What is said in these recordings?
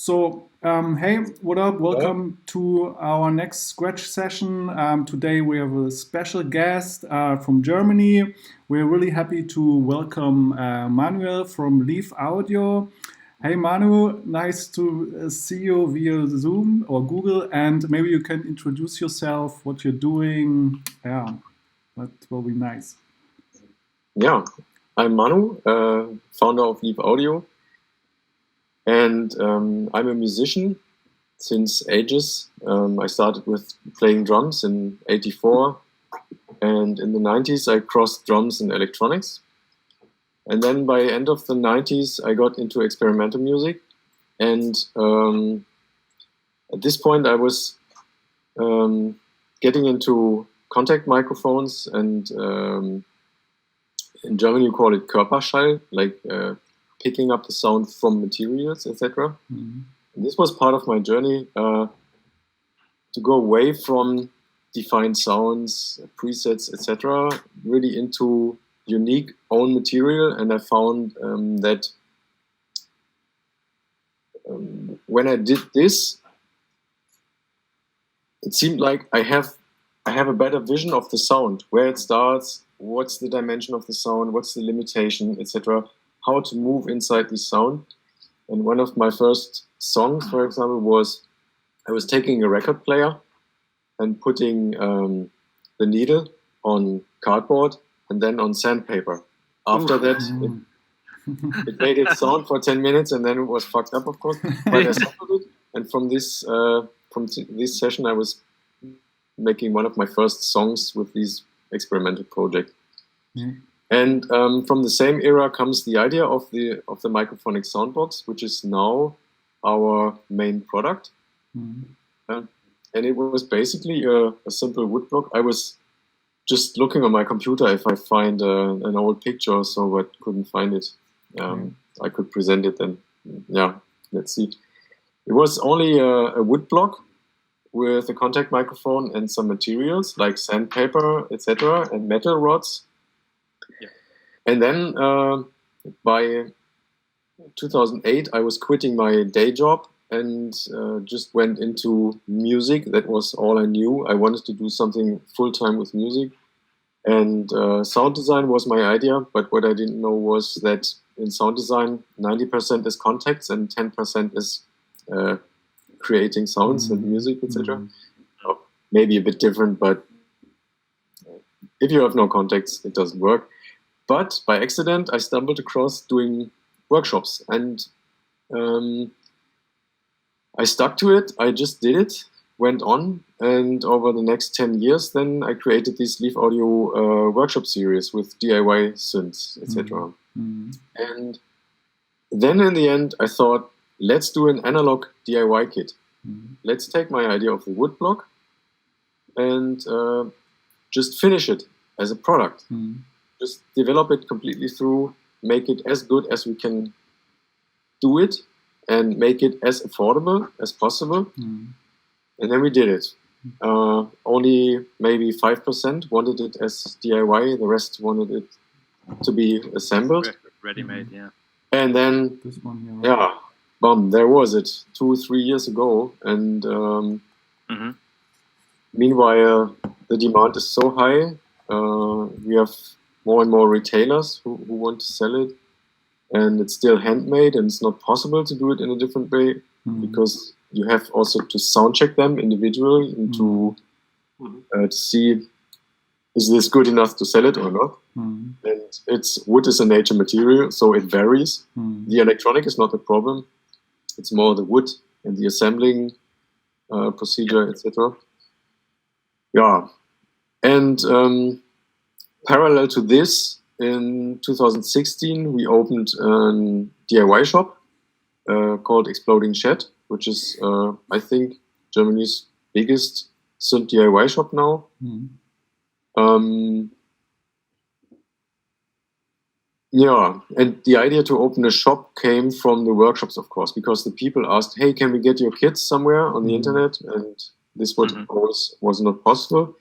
Hey, what up? Welcome to our next Scratch session. Today we have a special guest from Germany. We're really happy to welcome Manuel from Leaf Audio. Hey, Manu, nice to see you via Zoom or Google, and maybe you can introduce yourself, what you're doing. Yeah, that will be nice. Yeah, I'm Manu, founder of Leaf Audio. And I'm a musician since ages. I started with playing drums in '84, and in the '90s I crossed drums and electronics. And then by the end of the '90s I got into experimental music. And at this point I was getting into contact microphones, and in German you call it Körperschall, like picking up the sound from materials, etc. Mm-hmm. This was part of my journey to go away from defined sounds, presets, etc., really into unique own material. And I found that when I did this, it seemed like I have a better vision of the sound, where it starts, what's the dimension of the sound, what's the limitation, etc., how to move inside the sound. And one of my first songs, for example, was I was taking a record player and putting the needle on cardboard and then on sandpaper. After that, it made it sound for 10 minutes, and then it was fucked up, of course. But I sampled it, and from this session, I was making one of my first songs with these experimental projects. Mm. And from the same era comes the idea of the microphonic soundbox, which is now our main product. Mm-hmm. And it was basically a simple woodblock. I was just looking on my computer if I find an old picture or so, but couldn't find it. I could present it, and yeah, let's see. It was only a woodblock with a contact microphone and some materials like sandpaper, etc., and metal rods. And then by 2008, I was quitting my day job and just went into music. That was all I knew. I wanted to do something full-time with music. And sound design was my idea, but what I didn't know was that in sound design, 90% is contacts and 10% is creating sounds and music, etc. Maybe a bit different, but if you have no contacts, it doesn't work. But by accident, I stumbled across doing workshops, and I stuck to it. I just did it, went on, and over the next 10 years, then I created this Leaf Audio workshop series with DIY synths, etc. Mm-hmm. And then in the end, I thought, let's do an analog DIY kit. Mm-hmm. Let's take my idea of the woodblock and just finish it as a product. Mm-hmm. Just develop it completely through, make it as good as we can do it, and make it as affordable as possible. Mm. And then we did it. Only maybe 5% wanted it as DIY. The rest wanted it to be assembled. Ready-made, yeah. And then, this one here, right? Yeah, boom, there was it 2-3 years ago. And meanwhile, the demand is so high. We have more and more retailers who want to sell it, and it's still handmade, and it's not possible to do it in a different way because you have also to sound check them individually and to see, is this good enough to sell it or not? And wood is a nature material, so it varies. The electronic is not the problem. It's more the wood and the assembling procedure, etc. Yeah, and parallel to this, in 2016, we opened a DIY shop called Exploding Shed, which is, I think, Germany's biggest synth DIY shop now. Yeah, and the idea to open a shop came from the workshops, of course, because the people asked, hey, can we get your kits somewhere on the internet? And this was not possible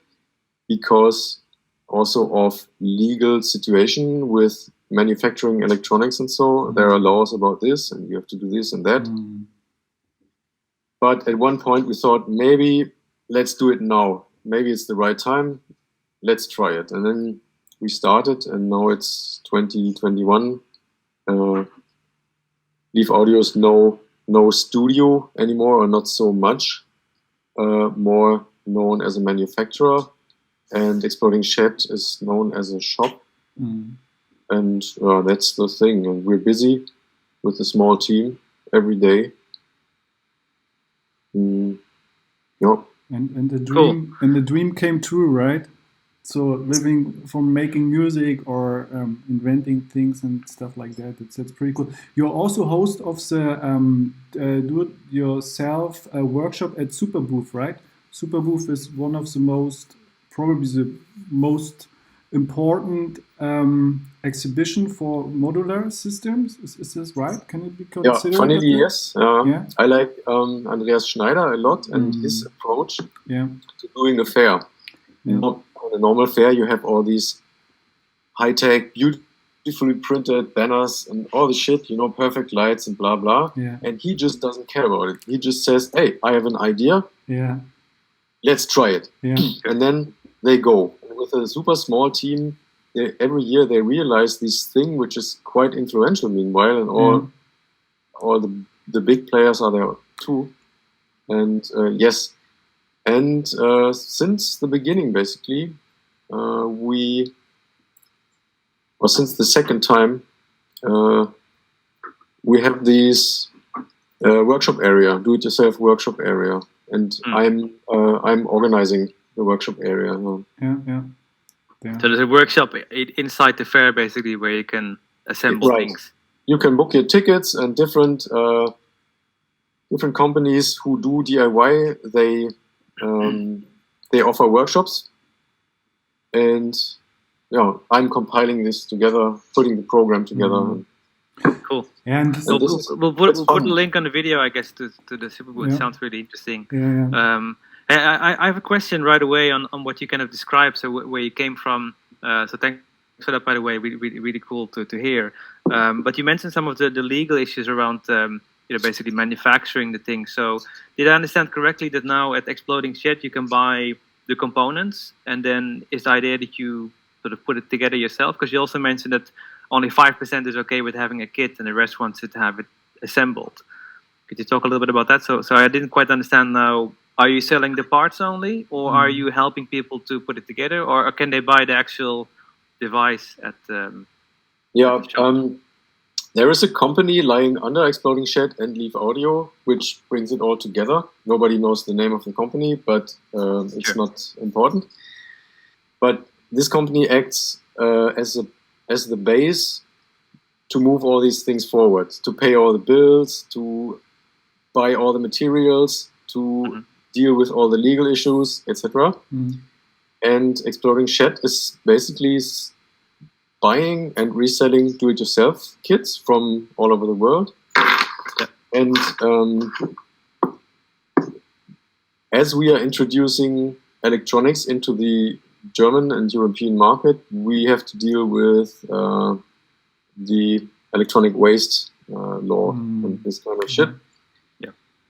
because also of legal situation with manufacturing electronics and so. There are laws about this, and you have to do this and that. But at one point we thought, maybe let's do it now. Maybe it's the right time. Let's try it. And then we started, and now it's 2021. Leaf Audio is no studio anymore, or not so much. More known as a manufacturer, and Exploding Shed is known as a shop. And that's the thing. And we're busy with a small team every day. Yeah. And the dream came true, right? So living from making music or inventing things and stuff like that, that's pretty cool. You're also host of the do-it-yourself workshop at Superbooth, right? Superbooth is one of the probably the most important exhibition for modular systems. Is this right? Can it be considered? Yeah, funnily, yes. Yeah. I like Andreas Schneider a lot, and his approach to doing a fair. Yeah. On a normal fair, you have all these high-tech, beautifully printed banners and all the shit, perfect lights and blah, blah. Yeah. And he just doesn't care about it. He just says, hey, I have an idea. Yeah. Let's try it. Yeah. And then they go. And with a super small team, every year they realize this thing, which is quite influential meanwhile, and all the big players are there too. And yes. And since the beginning, basically, since the second time, we have this workshop area, do-it-yourself workshop area, and I'm organizing the workshop area. Yeah. So there's a workshop inside the fair, basically, where you can assemble things. You can book your tickets, and different companies who do DIY, they offer workshops, and I'm compiling this together, putting the program together. Cool. And we'll put a link on the video, I guess, to the Superbooth. It sounds really interesting. I have a question right away on what you kind of described, so where you came from. So thanks for that, by the way. Really cool to hear. But you mentioned some of the legal issues around basically manufacturing the thing. So did I understand correctly that now at Exploding Shed you can buy the components, and then is the idea that you sort of put it together yourself? Because you also mentioned that only 5% is okay with having a kit, and the rest wants to have it assembled. Could you talk a little bit about that? So I didn't quite understand now. Are you selling the parts only, or are you helping people to put it together, or can they buy the actual device at the shop? There is a company lying under Exploding Shed and Leaf Audio, which brings it all together. Nobody knows the name of the company, but it's not important. But this company acts as the base to move all these things forward, to pay all the bills, to buy all the materials, to deal with all the legal issues, etc. And Exploding Shed is basically buying and reselling do-it-yourself kits from all over the world. And as we are introducing electronics into the German and European market, we have to deal with the electronic waste law and this kind of shit.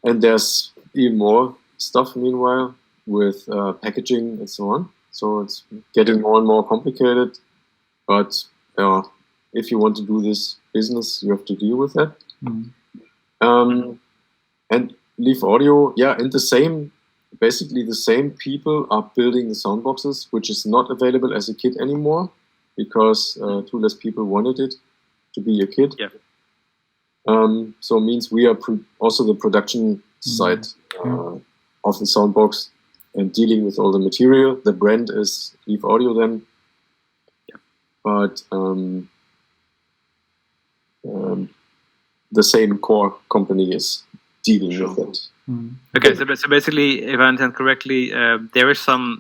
And there's even more stuff meanwhile with packaging and so on. So it's getting more and more complicated. But if you want to do this business, you have to deal with that. And Leaf Audio, and basically the same people are building the sound boxes, which is not available as a kit anymore because too less people wanted it to be a kit. So it means we are also the production side of the soundbox and dealing with all the material. The brand is Leaf Audio then. But the same core company is dealing with it. Okay, so basically, if I understand correctly, there is some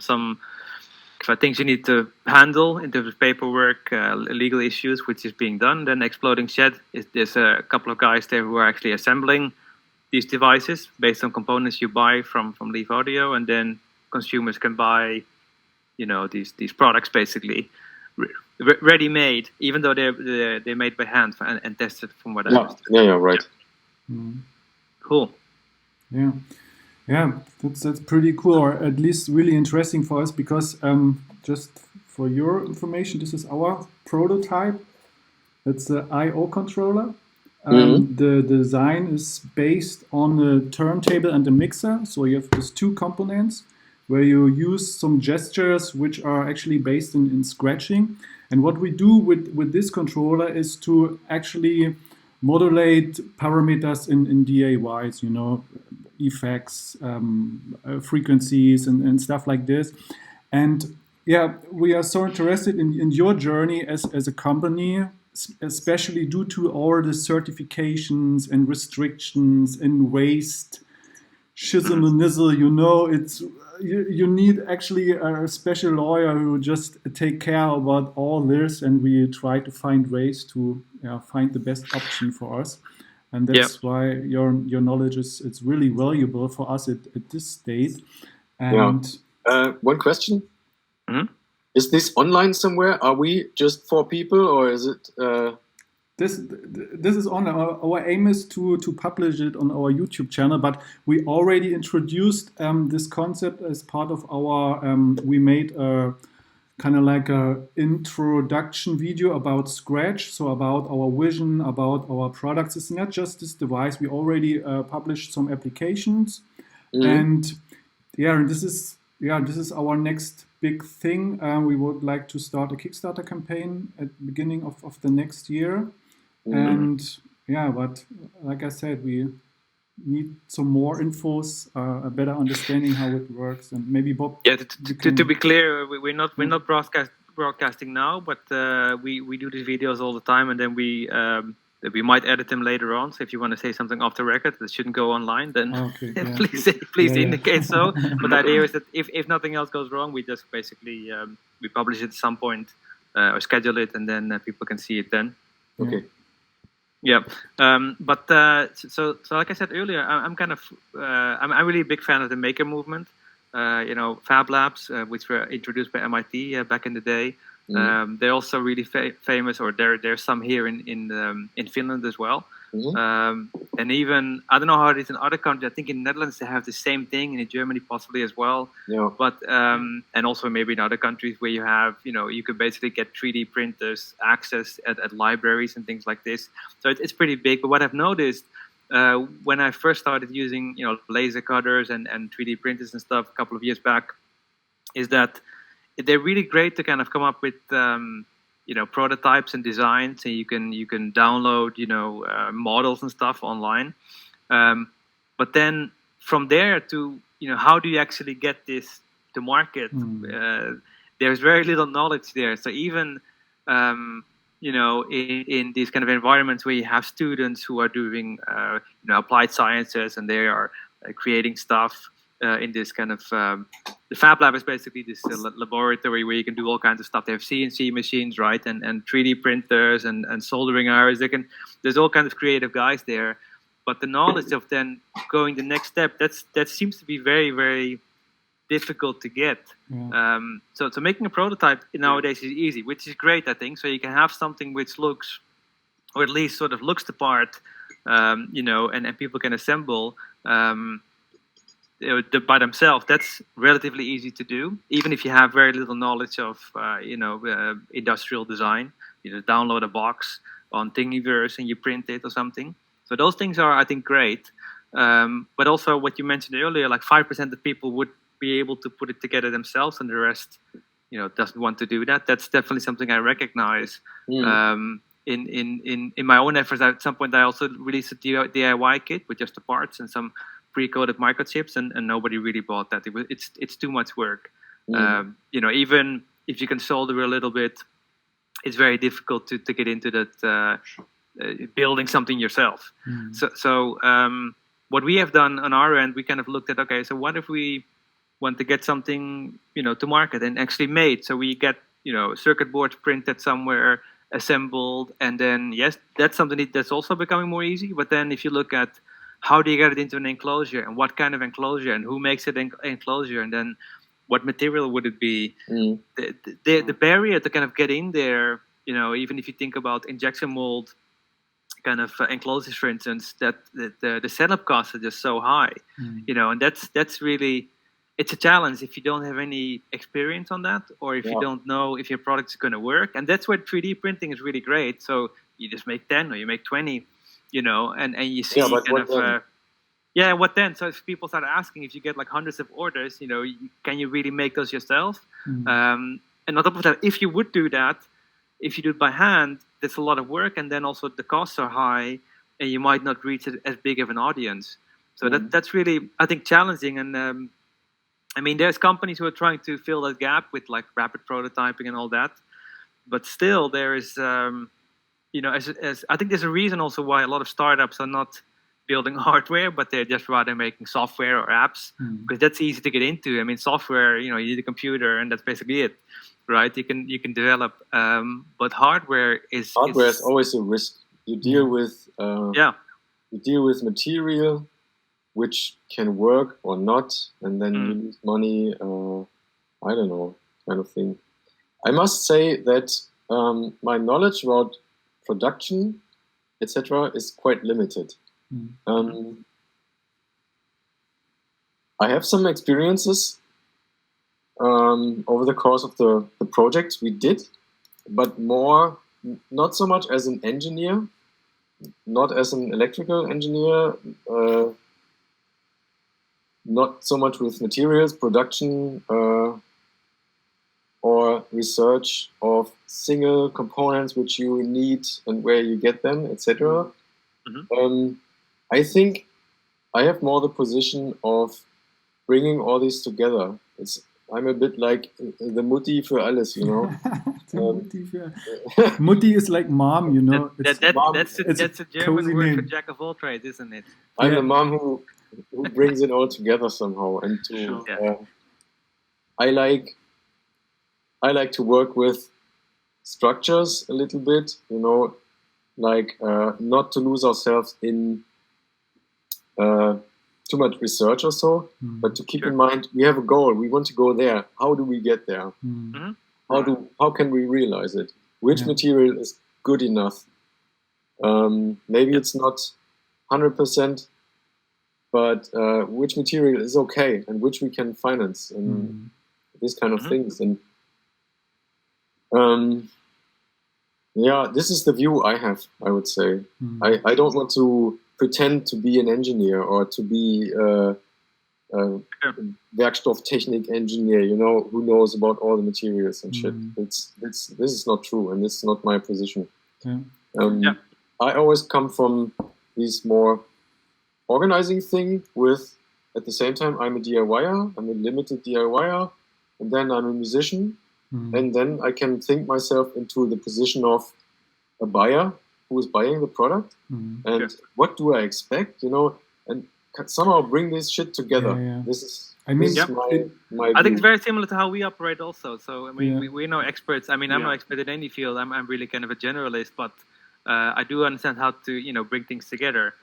things you need to handle in terms of paperwork, legal issues, which is being done. Then Exploding Shed, there's a couple of guys there who are actually assembling these devices based on components you buy from Leaf Audio, and then consumers can buy, these products basically ready-made, even though they're made by hand and tested from what I understand. Yeah, right. Cool. Yeah. Yeah, that's pretty cool, or at least really interesting for us because just for your information, this is our prototype. It's the I/O controller. Mm-hmm. The design is based on the turntable and the mixer. So you have these two components where you use some gestures which are actually based in scratching. And what we do with this controller is to actually modulate parameters in DAYs, effects, frequencies, and stuff like this. And yeah, we are so interested in your journey as a company, especially due to all the certifications and restrictions and waste, schism and nizzle. It's you need actually a special lawyer who just take care about all this, and we try to find ways to find the best option for us. And that's why your knowledge is it's really valuable for us at this state. And one question. Mm-hmm. Is this online somewhere? Are we just 4 people, or is it? This is on our aim is to publish it on our YouTube channel, but we already introduced this concept as part of our. We made a kind of like a introduction video about Sxratch, so about our vision, about our products. It's not just this device. We already published some applications, and this is our next big thing. We would like to start a Kickstarter campaign at the beginning of the next year. And but like I said, we need some more infos, a better understanding how it works, and maybe Bob. Yeah, to be clear, we're not broadcasting now, but we do these videos all the time, and then we might edit them later on. So if you want to say something off the record that shouldn't go online, then please indicate so. But the idea is that if nothing else goes wrong, we just basically we publish it at some point or schedule it, and then people can see it then. Okay. Yeah, but so like I said earlier, I'm kind of I'm really a big fan of the maker movement. Fab Labs, which were introduced by MIT back in the day. They're also really famous, or there's some here in Finland as well. And even I don't know how it is in other countries. I think in the Netherlands they have the same thing, and in Germany possibly as well. Yeah. But and also maybe in other countries where you have you could basically get 3D printers access at libraries and things like this. So it's pretty big. But what I've noticed when I first started using laser cutters and 3D printers and stuff a couple of years back is that they're really great to kind of come up with prototypes and designs, and you can download models and stuff online. But then from there to how do you actually get this to market? There's very little knowledge there. So even in these kind of environments where you have students who are doing applied sciences and they are creating stuff in this kind of the Fab Lab is basically this laboratory where you can do all kinds of stuff. They have CNC machines, right, and 3D printers and soldering irons. There's all kinds of creative guys there, but the knowledge of then going the next step that seems to be very, very difficult to get. So making a prototype nowadays is easy, which is great, I think. So you can have something which looks, or at least sort of looks the part, and people can assemble by themselves. That's relatively easy to do, even if you have very little knowledge of industrial design. You just download a box on Thingiverse and you print it or something. So those things are, I think, great. But also what you mentioned earlier, like 5% of people would be able to put it together themselves, and the rest, doesn't want to do that. That's definitely something I recognize. In my own efforts. At some point, I also released a DIY kit with just the parts and some pre-coded microchips, and nobody really bought that. It's too much work. Even if you can solder a little bit, it's very difficult to get into that building something yourself. So what we have done on our end, we kind of looked at, okay, so what if we want to get something to market and actually made? So we get circuit boards printed somewhere, assembled, and then yes, that's something that's also becoming more easy. But then if you look at how do you get it into an enclosure, and what kind of enclosure, and who makes it enclosure, and then what material would it be? The barrier to kind of get in there, even if you think about injection mold kind of enclosures, for instance, that the setup costs are just so high, and that's really, it's a challenge if you don't have any experience on that, or if you don't know if your product is going to work. And that's where 3D printing is really great. So you just make 10 or you make 20, and you see what then? So if people start asking, if you get like hundreds of orders, can you really make those yourself? And on top of that, if you would do that, if you do it by hand, that's a lot of work, and then also the costs are high, and you might not reach as big of an audience. So that's really, I think, challenging. And I mean, there's companies who are trying to fill that gap with like rapid prototyping and all that, but still there is, as I think there's a reason also why a lot of startups are not building hardware, but they're just rather making software or apps, because that's easy to get into. I mean, software, you need a computer, and that's basically it, right? You can develop, but hardware is always a risk. You deal with material which can work or not, and then you lose money. I don't know, kind of thing. I must say that my knowledge about production, etc., is quite limited. I have some experiences over the course of the projects we did, but not so much as an engineer, not as an electrical engineer, not so much with materials, production, or research of single components which you need and where you get them, etc. I think I have more the position of bringing all these together. I'm a bit like the Mutti für alles, Mutti is like mom, That's a German word for jack of all trades, isn't it? I'm the mom who brings it all together somehow, and I like to work with structures a little bit, like not to lose ourselves in too much research or so, but to keep in mind we have a goal. We want to go there. How do we get there? How can we realize it? Which material is good enough? Maybe it's not 100%, but which material is okay and which we can finance and these kind of things. And this is the view I have, I would say. I don't want to pretend to be an engineer or to be a Werkstofftechnik engineer, who knows about all the materials and shit. This is not true, and this is not my position. I always come from this more organizing thing with, at the same time, I'm a DIYer, I'm a limited DIYer, and then I'm a musician, and then I can think myself into the position of a buyer who is buying the product, and what do I expect, and somehow bring this shit together. This is my I think it's very similar to how we operate also. So I mean, we're no experts. I mean, I'm no expert in any field. I'm really kind of a generalist, but I do understand how to bring things together.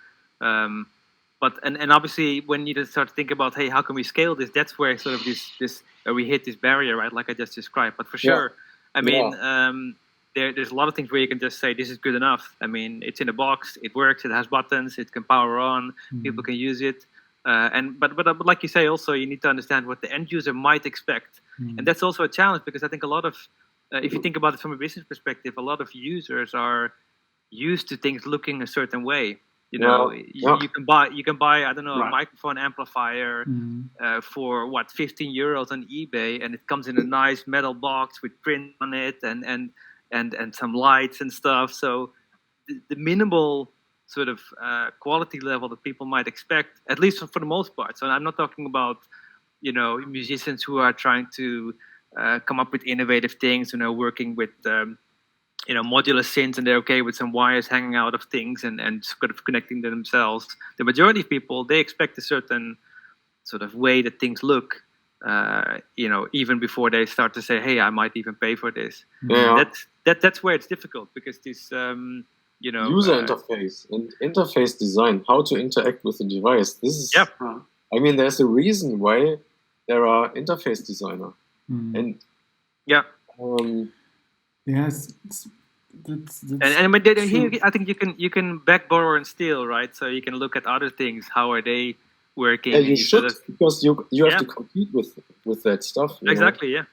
But obviously when you just start to think about, hey, how can we scale this? That's where sort of this we hit this barrier, right? Like I just described. But for sure, I mean. There's a lot of things where you can just say this is good enough. I mean, it's in a box, it works, it has buttons, it can power on, people can use it. But like you say, also you need to understand what the end user might expect, and that's also a challenge because I think a lot of, if you think about it from a business perspective, a lot of users are used to things looking a certain way. You can buy I don't know, a microphone amplifier for what, €15 on eBay, and it comes in a nice metal box with print on it and some lights and stuff. So the minimal sort of quality level that people might expect, at least for the most part. So I'm not talking about, musicians who are trying to come up with innovative things, working with, modular synths, and they're okay with some wires hanging out of things and sort of connecting to themselves. The majority of people, they expect a certain sort of way that things look, even before they start to say, hey, I might even pay for this. That's where it's difficult because this, user interface and interface design, how to interact with the device. This is, I mean, there's a reason why there are interface designers. And yes, But then here I think you can back borrow and steal, right? So you can look at other things. How are they working? Yeah, you should, because you have to compete with that stuff. Exactly. Yeah.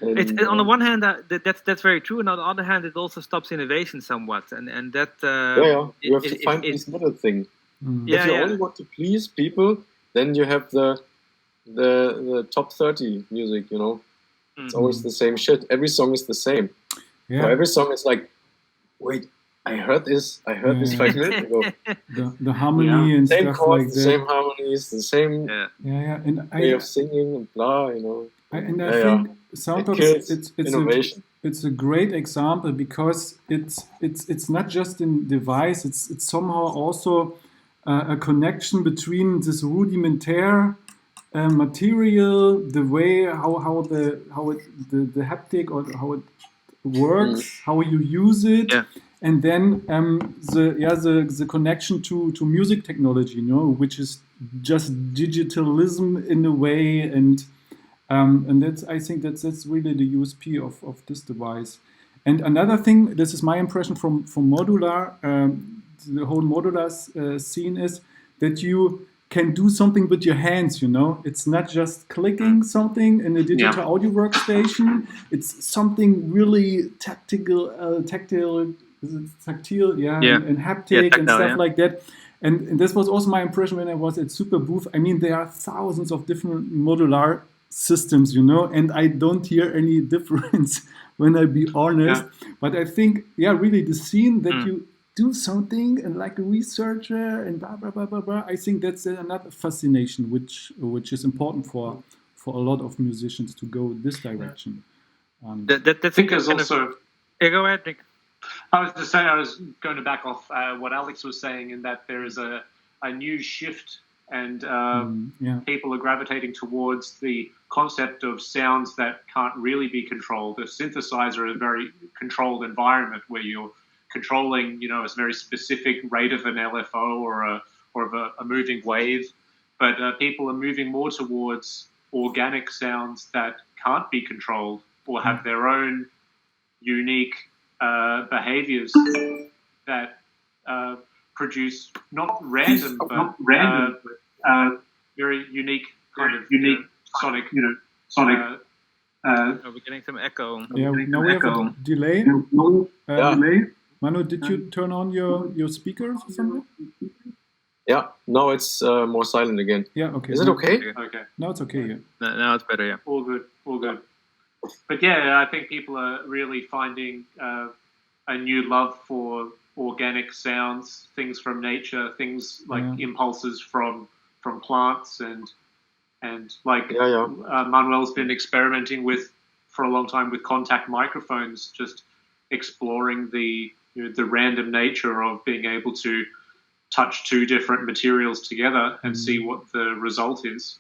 It's on the one hand that's very true, and on the other hand, it also stops innovation somewhat, and that you have to find this middle thing. If you only want to please people, then you have the top 30 music. It's always the same shit. Every song is the same. Yeah. So every song is like, wait, I heard this 5 minutes ago. The harmony and same stuff chords, like the that. same harmonies, the same and way of singing and blah. And I think sometimes it's a great example, because it's not just in device. It's somehow also a connection between this rudimentary material, the way how the haptic or how it works, how you use it, and then the connection to music technology, which is just digitalism in a way, and I think that's really the USP of this device. And another thing, this is my impression from modular, the whole modular scene, is that you can do something with your hands. It's not just clicking something in a digital audio workstation. It's something really tactile, and haptic and stuff like that. And this was also my impression when I was at Superbooth. I mean, there are thousands of different modular systems, and I don't hear any difference when I be honest. But I think, really the scene that you do something and like a researcher and blah blah blah blah blah. I think that's another fascination, which is important for a lot of musicians to go this direction. I think there's also. Go ahead, Nick. I was just saying, I was going to back off what Alex was saying, in that there is a new shift, and people are gravitating towards the concept of sounds that can't really be controlled. A synthesizer is a very controlled environment where you're controlling, a very specific rate of an LFO or of a moving wave. But people are moving more towards organic sounds that can't be controlled or have their own unique behaviors that produce not random, but very unique kind of sonic. We're getting some echo. Now we have a delay. Manu, did you turn on your speakers or something? Yeah, now it's more silent again. Yeah, okay. Is it okay? Okay. Now it's okay, yeah. Now it's better, yeah. All good. But I think people are really finding a new love for organic sounds, things from nature, things like impulses from plants, and like Manuel's been experimenting with for a long time with contact microphones, just exploring the random nature of being able to touch two different materials together and see what the result is.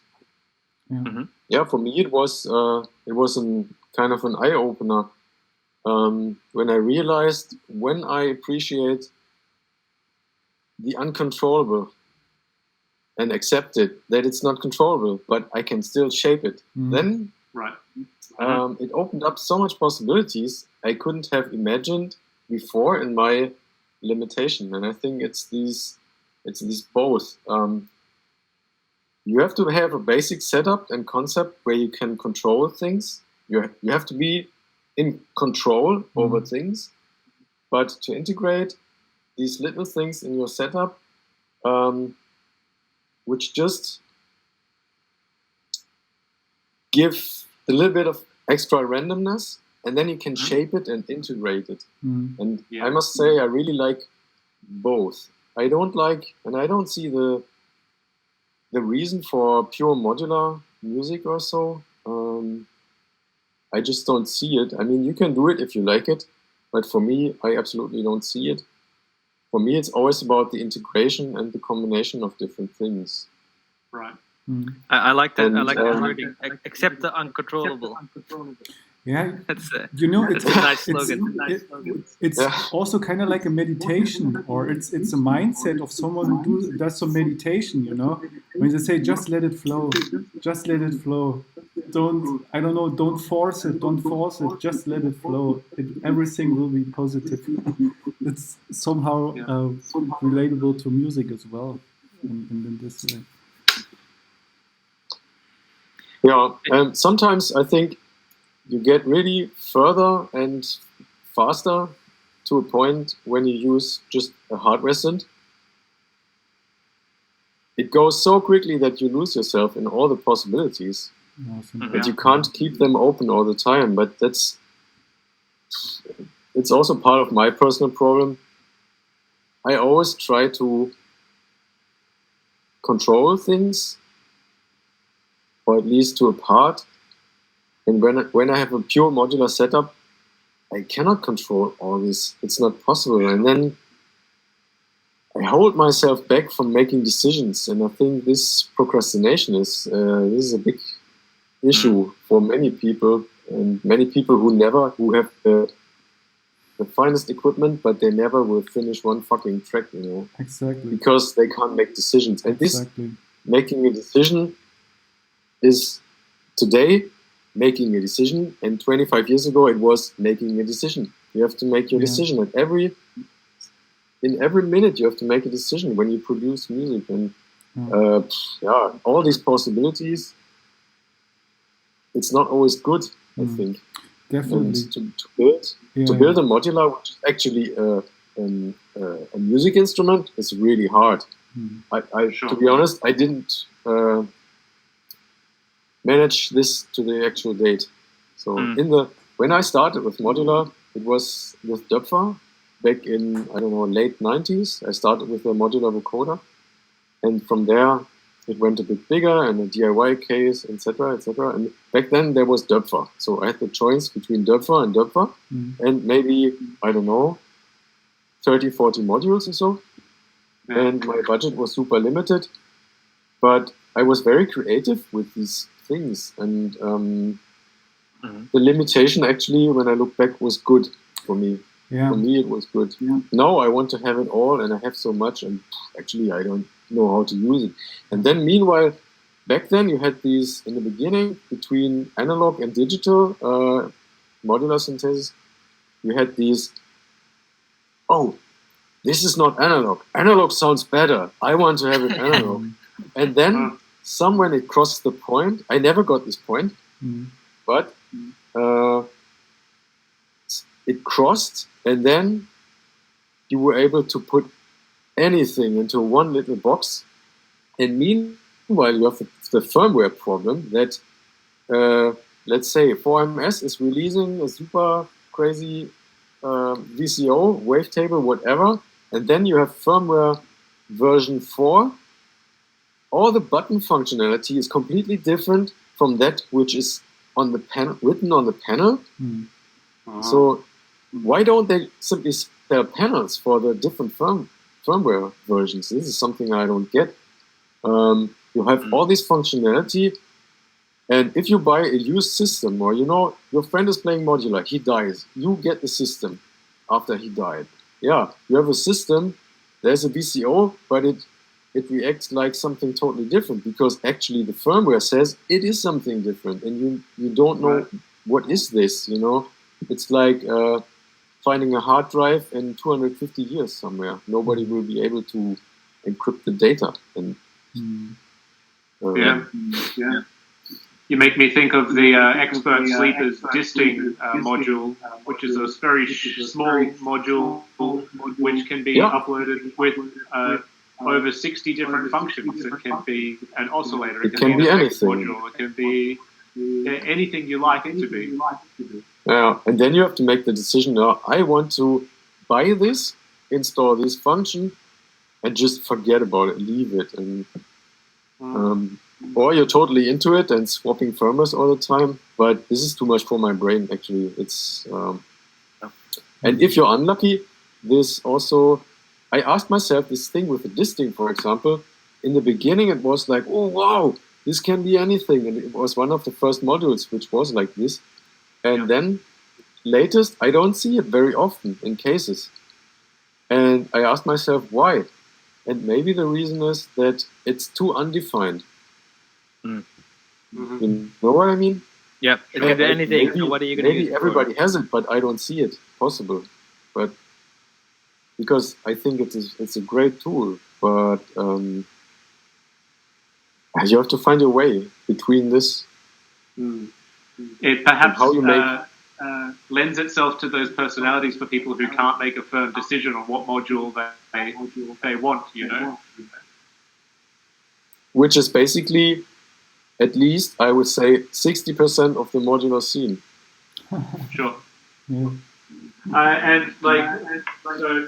For me it was kind of an eye opener when I realized, when I appreciate the uncontrollable and accept it, that it's not controllable, but I can still shape it. Then it opened up so much possibilities I couldn't have imagined before in my limitation. And I think it's these both. You have to have a basic setup and concept where you can control things. You have to be in control over things, but to integrate these little things in your setup, which just give a little bit of extra randomness, and then you can shape it and integrate it. And I must say, I really like both. I don't see the reason for pure modular music or so. I just don't see it. I mean, you can do it if you like it, but for me, I absolutely don't see it. For me, it's always about the integration and the combination of different things. Right. I like that. I like the wording. Accept the uncontrollable. Yeah, that's it's a nice slogan. It's also kind of like a meditation, or it's a mindset of someone who does some meditation. When they say just let it flow, just let it flow. Don't force it, just let it flow. Everything will be positive. It's somehow relatable to music as well, in this way. Yeah, and sometimes I think you get really further and faster to a point when you use just a hardware synth. It goes so quickly that you lose yourself in all the possibilities. Awesome. But you can't keep them open all the time. But it's also part of my personal problem. I always try to control things, or at least to a part. And when I have a pure modular setup, I cannot control all this. It's not possible. And then I hold myself back from making decisions. And I think this procrastination is a big issue for many people, and many people who have the finest equipment, but they never will finish one fucking track, Exactly. Because they can't make decisions. And this making a decision is today making a decision, and 25 years ago it was making a decision. You have to make your decision in every minute. You have to make a decision when you produce music, and all these possibilities. It's not always good, I think. Definitely. And to build a modular, which is actually a music instrument, is really hard. To be honest, I didn't manage this to the actual date. So when I started with modular, it was with Döpfer back in late 90s. I started with a modular vocoder, and from there it went a bit bigger and a DIY case, etc., etc. And back then there was Döpfer, so I had the choice between Döpfer and Döpfer, and maybe 30, 40 modules or so. And my budget was super limited, but I was very creative with these things, and the limitation actually, when I look back, was good for me. For me it was good. Now I want to have it all, and I have so much, and actually I don't know how to use it. And then meanwhile, back then you had these, in the beginning, between analog and digital modular synthesis, you had these, this is not analog. Analog sounds better. I want to have it analog. And then somewhere it crossed the point. I never got this point, but it crossed, and then you were able to put anything into one little box. And meanwhile, you have the firmware problem that, let's say, 4MS is releasing a super crazy VCO, wavetable, whatever, and then you have firmware version 4. All the button functionality is completely different from that which is on the panel, written on the panel. So why don't they simply spell panels for the different firmware versions? This is something I don't get. You have all this functionality, and if you buy a used system, or your friend is playing modular, he dies, you get the system after he died. Yeah, you have a system, there's a VCO, but it reacts like something totally different, because actually the firmware says it is something different, and you don't know what is this, It's like finding a hard drive in 250 years somewhere. Nobody will be able to encrypt the data. And You make me think of the Expert Sleepers disting module, which is a very small module which can be uploaded with over 60 different functions. It can be an oscillator. It can be anything. Module. It can be anything you like it to be. Yeah, and then you have to make the decision. I want to buy this, install this function, and just forget about it, leave it, and or you're totally into it and swapping firmwares all the time. But this is too much for my brain. Actually, it's and if you're unlucky, this also. I asked myself this thing with the disting, for example. In the beginning, it was like, oh wow, this can be anything, and it was one of the first modules which was like this. And then latest, I don't see it very often in cases. And I asked myself why. And maybe the reason is that it's too undefined. You know what I mean? Yeah, it can be anything. Maybe, so what are you going to use? Maybe everybody has it, but I don't see it possible. But because I think it's a great tool, but you have to find a way between this. It perhaps how you lends itself to those personalities for people who can't make a firm decision on what module they want, you know? Which is basically, at least, I would say, 60% of the modular scene. Sure. Yeah. And so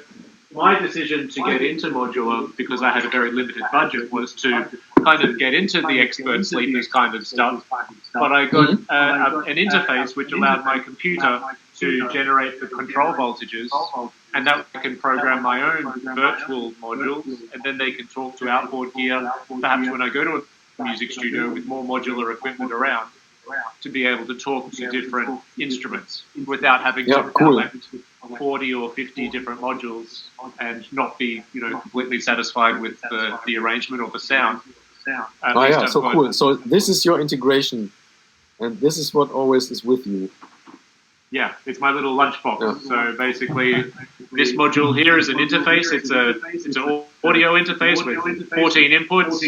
my decision to get into modular, because I had a very limited budget, was to kind of get into the expert sleepers kind of stuff. But I got an interface which allowed my computer to generate the control voltages, and that I can program my own virtual modules, and then they can talk to outboard gear, perhaps when I go to a music studio with more modular equipment around, to be able to talk to different instruments without having to collect 40 or 50 different modules and not be, completely satisfied with the arrangement or the sound. So cool. So this is your integration, and this is what always is with you. Yeah, it's my little lunchbox. Yeah. So basically, this module here is an interface. It's an audio interface with 14 inputs,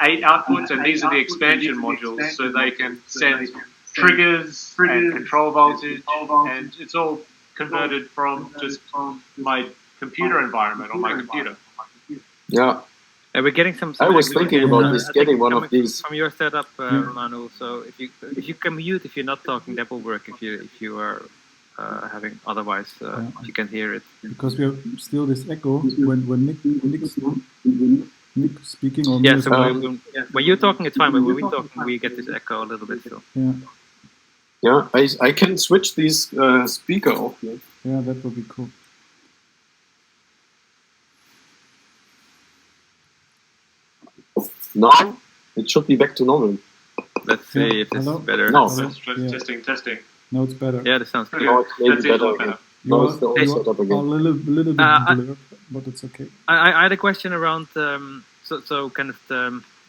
8 outputs, and these are the expansion modules. So they can send triggers and control voltage, and it's all converted from just my computer environment on my computer. Yeah. We're getting some. I was thinking about this, getting one of these from your setup, Manu. So if you can mute if you're not talking, that will work. If you are having otherwise, you can hear it. Because we have still this echo when Nick speaking or yeah. So when you're talking, it's fine. But when we're talking, we get this echo a little bit still. Yeah. Yeah, I can switch these speaker off here. Yeah, that would be cool. Now it should be back to normal. Let's see if this is better. No. Testing. No, it's better. Yeah, this sounds good. No, it's maybe better. No, it's the old setup again. A little bit blurred, but it's okay. I had a question around so kind of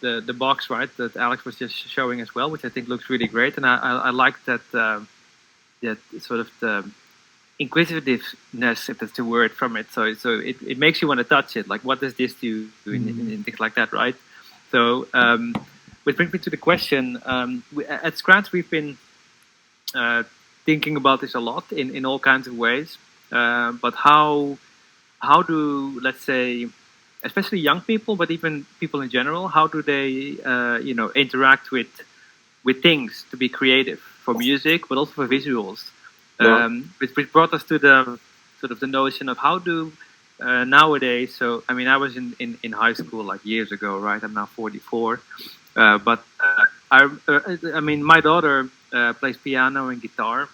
the box, right, that Alex was just showing as well, which I think looks really great, and I like that that sort of the inquisitiveness, if that's the word, from it. So it makes you want to touch it. Like, what does this do in things like that, right? So, which brings me to the question. At Sxratch, we've been thinking about this a lot in all kinds of ways. But how do, let's say, especially young people, but even people in general, how do they, interact with things to be creative for music, but also for visuals? Which brought us to the sort of the notion of how do nowadays. So I mean, I was in high school like years ago, right? I'm now 44, but I mean, my daughter plays piano and guitar,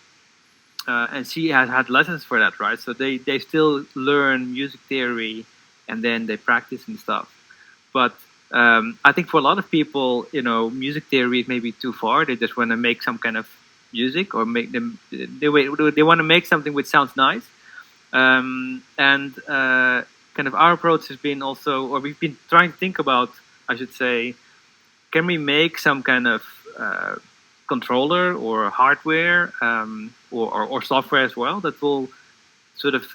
and she has had lessons for that, right? So they still learn music theory, and then they practice and stuff. But I think for a lot of people, music theory is maybe too far. They just want to make some kind of music, or they want to make something which sounds nice. And kind of our approach has been also, or we've been trying to think about, I should say, can we make some kind of controller or hardware or software as well that will sort of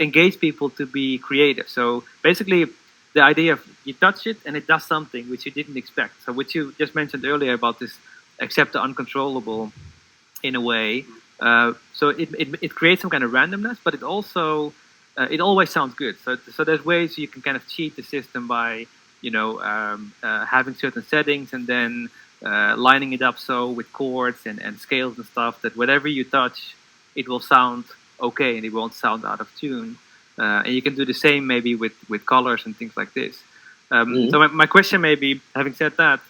engage people to be creative. So basically, the idea of you touch it and it does something which you didn't expect. So what you just mentioned earlier about this accept the uncontrollable in a way. So it creates some kind of randomness, but it also it always sounds good. So there's ways you can kind of cheat the system by having certain settings and then lining it up so with chords and scales and stuff that whatever you touch, it will sound okay and it won't sound out of tune. And you can do the same maybe with colors and things like this. So my question maybe, having said that,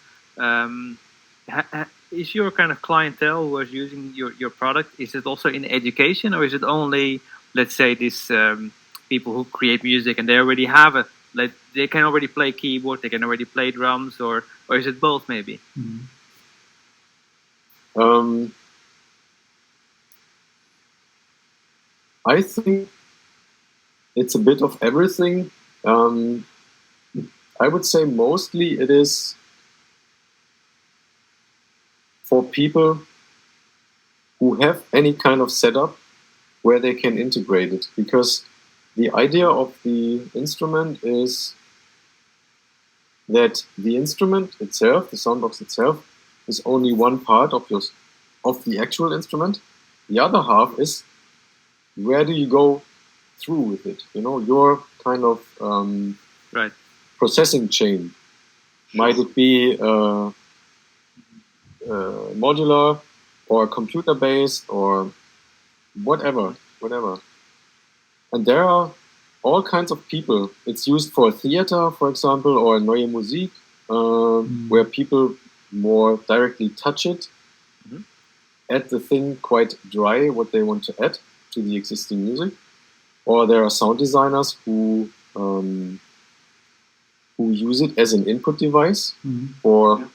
is your kind of clientele who is using your product, is it also in education, or is it only, let's say, these people who create music and they already have they can already play keyboard, they can already play drums, or is it both maybe? I think it's a bit of everything. I would say mostly it is for people who have any kind of setup where they can integrate it, because the idea of the instrument is that the instrument itself, the soundbox itself, is only one part of the actual instrument. The other half is where do you go through with it? Your kind of right. processing chain. Might it be modular or computer-based or whatever. And there are all kinds of people. It's used for theater, for example, or Neue Musik, where people more directly touch it, add the thing quite dry, what they want to add to the existing music. Or there are sound designers who use it as an input device for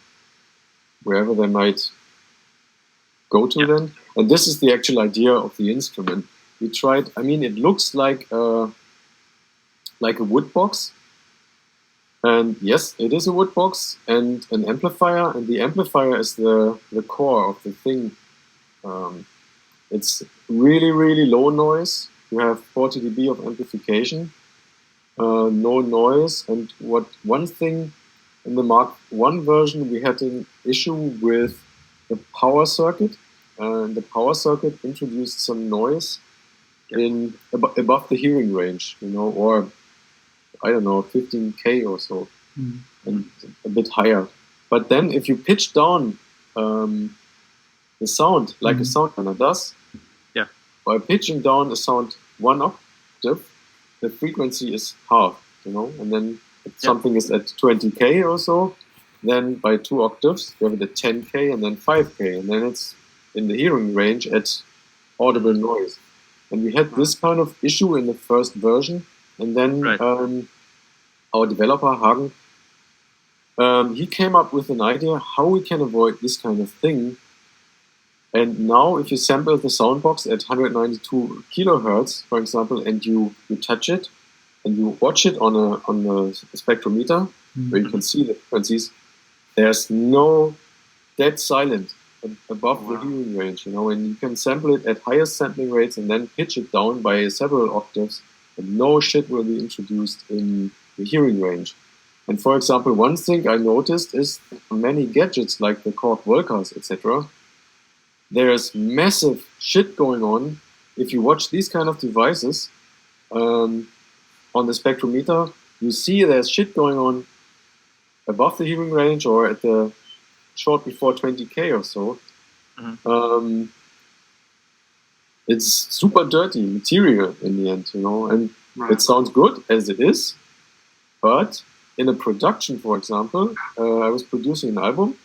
wherever they might go to then. And this is the actual idea of the instrument. We tried, it looks like a wood box. And yes, it is a wood box and an amplifier. And the amplifier is the core of the thing. It's really, really low noise. You have 40 dB of amplification. No noise. And one thing in the Mark I version, we had an issue with the power circuit. The power circuit introduced some noise above the hearing range, or I don't know, 15K or so, and a bit higher. But then if you pitch down the sound like a sound designer does, by pitching down the sound one octave, the frequency is half, and then if something is at 20K or so, then by 2 octaves, you have it at 10K and then 5K, and then it's in the hearing range at audible noise. And we had this kind of issue in the first version, and then our developer, Hagen, he came up with an idea how we can avoid this kind of thing. And now if you sample the soundbox at 192 kilohertz, for example, and you touch it, and you watch it on a spectrometer, where you can see the frequencies, there's no dead silent above the hearing range, and you can sample it at highest sampling rates and then pitch it down by several octaves, and no shit will be introduced in the hearing range. And for example, one thing I noticed is many gadgets like the Korg Volcas, etc., there's massive shit going on. If you watch these kind of devices on the spectrometer, you see there's shit going on above the hearing range or at the short before 20K or so. It's super dirty material in the end, and it sounds good as it is, but in a production, for example, I was producing an album,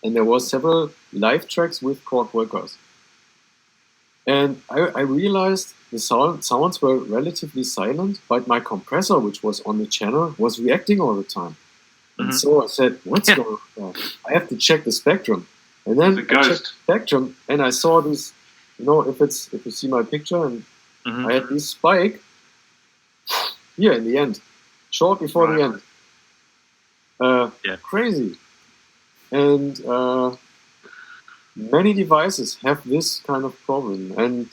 and there was several live tracks with Korg Volcas. And I realized the sounds were relatively silent, but my compressor, which was on the channel, was reacting all the time. And so I said, what's going on? I have to check the spectrum. And then I checked the spectrum, and I saw this, if you see my picture, and I had this spike here in the end, short before the end. Crazy. And many devices have this kind of problem, and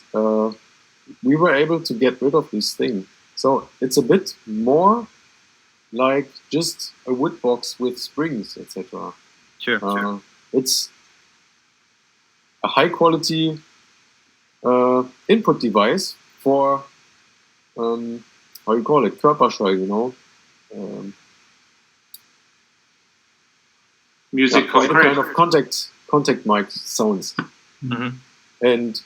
we were able to get rid of this thing. So it's a bit more like just a wood box with springs, etc. Sure. It's a high quality input device for how you call it, Körperschall, music kind of contact mic sounds. And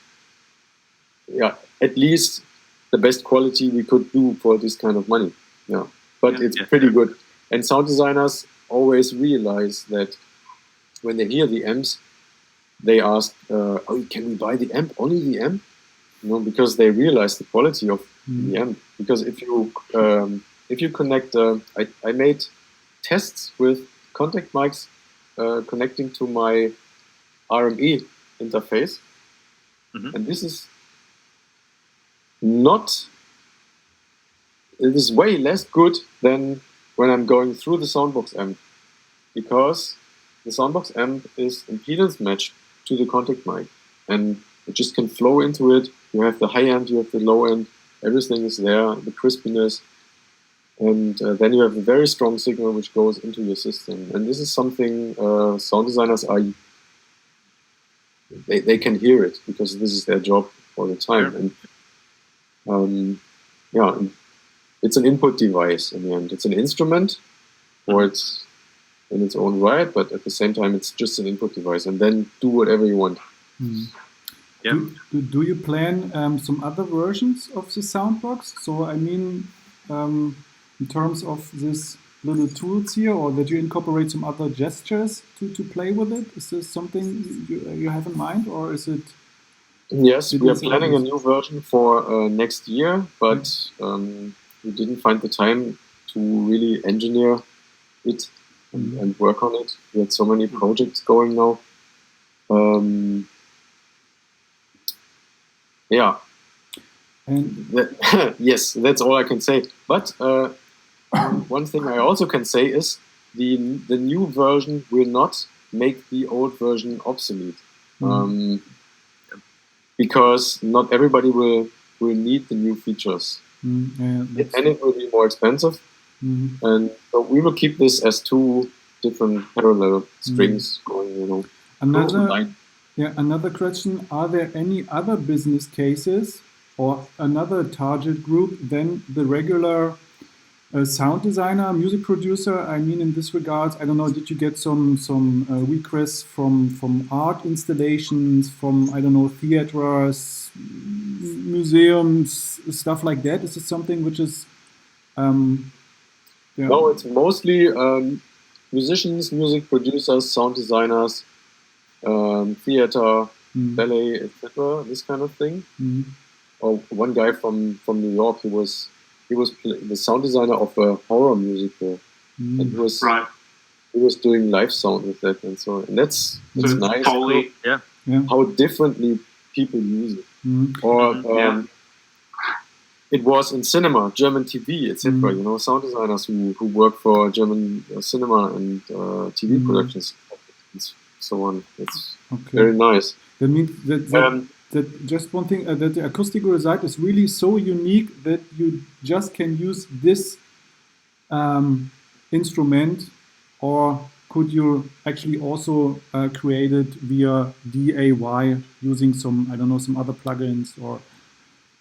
at least the best quality we could do for this kind of money. But it's pretty good. And sound designers always realize that when they hear the amps, they ask, can we buy the amp, only the amp? Because they realize the quality of the amp. Because if you connect, I made tests with contact mics connecting to my RME interface, and this is not. It is way less good than when I'm going through the Soundbox amp, because the Soundbox amp is impedance matched to the contact mic, and it just can flow into it. You have the high end, you have the low end, everything is there, the crispiness, and then you have a very strong signal which goes into your system. And this is something sound designers are, they can hear it because this is their job all the time. Sure. And yeah, it's an input device in the end. It's an instrument, or it's in its own right, but at the same time, it's just an input device. And then do whatever you want. Mm. Yeah. Do you plan some other versions of the Soundbox? So I mean, in terms of this little tools here, or that you incorporate some other gestures to play with it? Is this something you have in mind, or is it? Yes, we are planning a new version for next year, but we didn't find the time to really engineer it and work on it. We had so many projects going now. Yeah. And yes, that's all I can say. But one thing I also can say is the new version will not make the old version obsolete. Because not everybody will need the new features. And it will be more expensive. And so we will keep this as two different parallel strings going, you know. Another question, are there any other business cases or another target group than the regular sound designer, music producer? I mean, in this regard, I don't know, did you get some requests from art installations, from, I don't know, theaters, museums, stuff like that? Is it something which is... No, it's mostly musicians, music producers, sound designers, theater, ballet, etc., this kind of thing. Or one guy from New York, he was the sound designer of a horror musical, and he was doing live sound with that, and so and that's nice. Totally, how differently people use it. Or it was in cinema, German TV, etc. You know, sound designers who work for German cinema and TV productions, and so on. It's very nice. That means that just one thing, that the acoustic result is really so unique that you just can use this instrument, or could you actually also create it via DIY using some, I don't know, some other plugins, or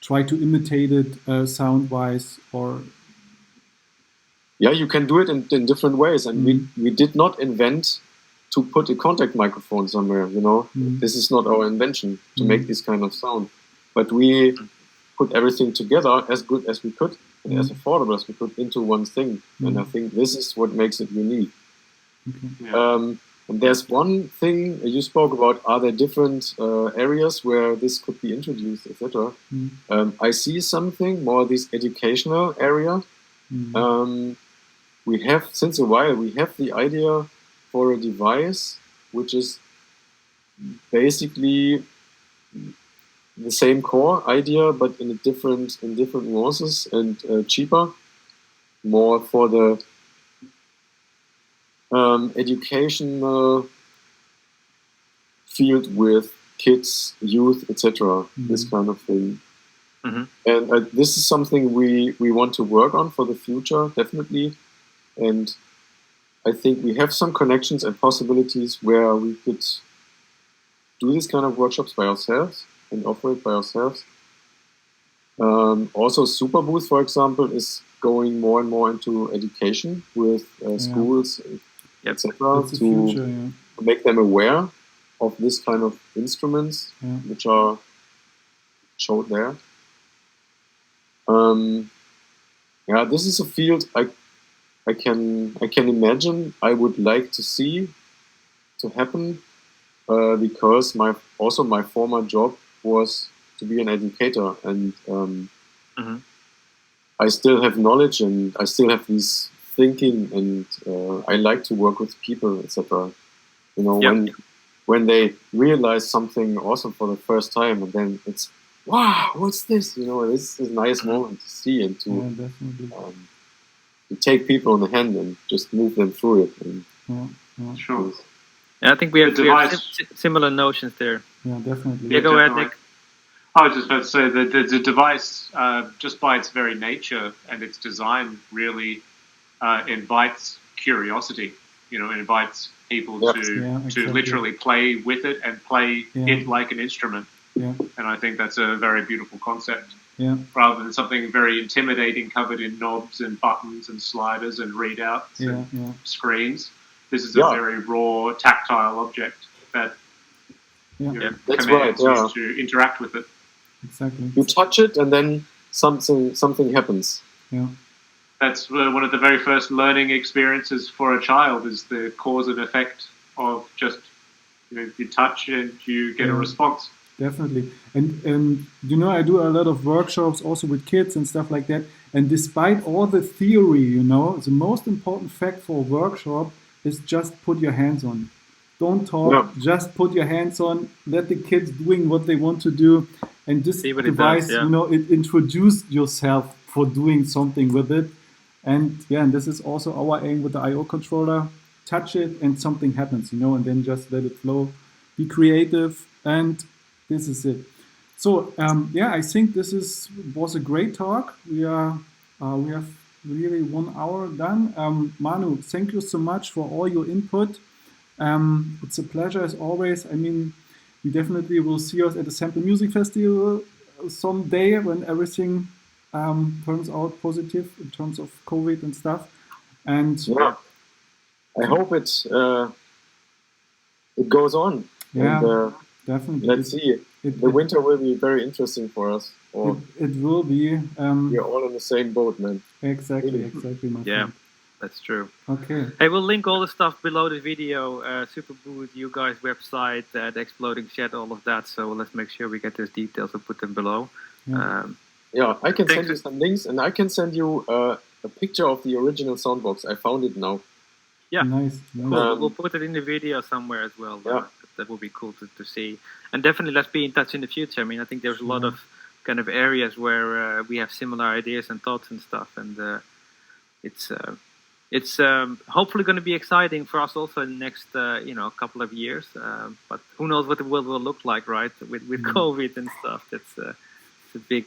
try to imitate it sound-wise, or... Yeah, you can do it in different ways, and we did not invent to put a contact microphone somewhere, you know. This is not our invention to make this kind of sound. But we put everything together as good as we could and as affordable as we could into one thing. And I think this is what makes it unique. And there's one thing you spoke about, are there different areas where this could be introduced, etc. I see something more this educational area. We have, since a while, we have the idea for a device which is basically the same core idea, but in different nuances and cheaper, more for the educational field with kids, youth, etc. This kind of thing. And this is something we want to work on for the future, definitely. And I think we have some connections and possibilities where we could do this kind of workshops by ourselves and offer it by ourselves. Also, Superbooth, for example, is going more and more into education with schools, etc., to make them aware of this kind of instruments which are showed there. This is a field I can imagine I would like to see to happen, because my former job was to be an educator, and I still have knowledge and I still have this thinking, and I like to work with people, etc. You know, when they realize something awesome for the first time, and then it's wow, what's this? You know, this is a nice moment to see and to take people on the hand and just move them through it. And, sure. Yeah, I think we have similar notions there. Yeah, definitely. Yeah, go ahead, Nick. I was just about to say that the device, just by its very nature and its design, really invites curiosity. You know, it invites people to literally play with it and play it like an instrument. Yeah. And I think that's a very beautiful concept. Yeah. Rather than something very intimidating, covered in knobs and buttons and sliders and readouts and screens. This is a very raw, tactile object that commands you to interact with it. Exactly. You touch it, and then something happens. Yeah. That's one of the very first learning experiences for a child, is the cause and effect of just, you touch and you get a response. Definitely. And I do a lot of workshops also with kids and stuff like that. And despite all the theory, the most important fact for a workshop is just put your hands on. Don't talk, just put your hands on, let the kids doing what they want to do. And this device, it introduced yourself for doing something with it. And this is also our aim with the I/O controller. Touch it and something happens, and then just let it flow. Be creative, and this is it. So I think this was a great talk. We have really 1 hour done. Manu, thank you so much for all your input. It's a pleasure as always. I mean, we definitely will see us at the Sample Music Festival someday when everything turns out positive in terms of COVID and stuff. And I hope it goes on. Yeah, and, definitely. Let's see. The winter will be very interesting for us. It will be. We're all in the same boat, man. Exactly, my friend. That's true. Okay. Hey, we'll link all the stuff below the video. Superboot, you guys' website, the Exploding Shed, all of that. So let's make sure we get those details and put them below. I can send you some links, and I can send you a picture of the original soundbox. I found it now. Yeah, nice. We'll put it in the video somewhere as well. That would be cool to see. And definitely let's be in touch in the future. I mean, I think there's a lot of kind of areas where we have similar ideas and thoughts and stuff. And it's hopefully going to be exciting for us also in the next couple of years. But who knows what the world will look like, right? With COVID and stuff. It's a big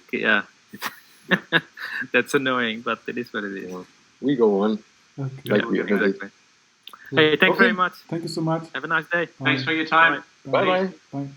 that's annoying, but it is what it is. We go on. Okay. Exactly. Hey, thanks very much. Thank you so much. Have a nice day. Thanks for your time. Bye. Bye.